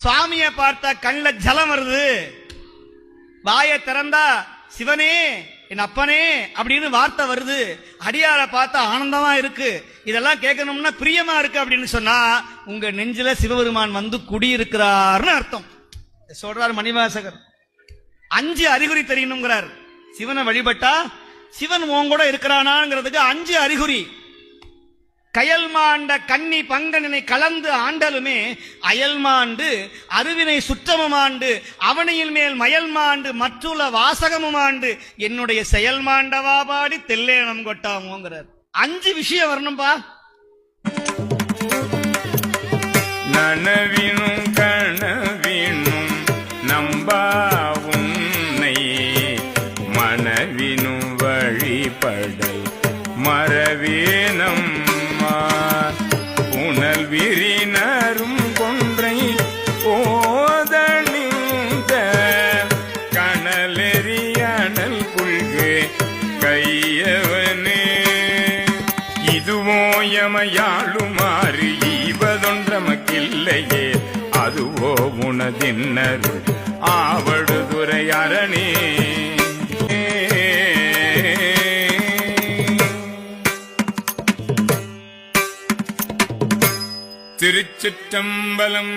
சுவாமிய பார்த்தா கண்ல ஜலம் வருது, வாயை திறந்தா சிவனே என் அப்பனே அப்படின்னு வார்த்தை வருது, அடியார பார்த்தா ஆனந்தமா இருக்கு, இதெல்லாம் கேட்கணும்னா பிரியமா இருக்கு அப்படின்னு சொன்னா உங்க நெஞ்சில சிவபெருமான் வந்து குடியிருக்கிறார்னு அர்த்தம் சொல்றார் மணிவாசகர். 5 அறிகுறி தெரியணுங்கிறார். சிவனை வழிபட்டா சிவன் உன் கூட இருக்கிறானாங்கிறதுக்கு 5 அறிகுறி. கயல் மாண்ட கன்னி பங்கனினை கலந்து ஆண்டலுமே அயல் மாண்டு அருவினை சுற்றமுமாண்டு அவனையில் மேல் மயல் மாண்டு மற்றுள்ள வாசகமும் ஆண்டு என்னுடைய செயல் மாண்டவா பாடி தெல்லேனம் கொட்டாமோங்கிறார். 5 விஷயம் வரணும்பா. நனவினும் கனவினும் நம்பா உன்னை மனவினும் வழிபடல் மரவேனம் புனல் விரினரும் கொன்றை போதணிந்த கனலெறியனல் புல்கு கையவனே இதுவோ யமையாளுமாறு ஈவதொன்றமக்கில்லையே அதுவோ உனதின்னருள் ஆவடுதுறை அரணே. திருச்சிற்றம்பலம்.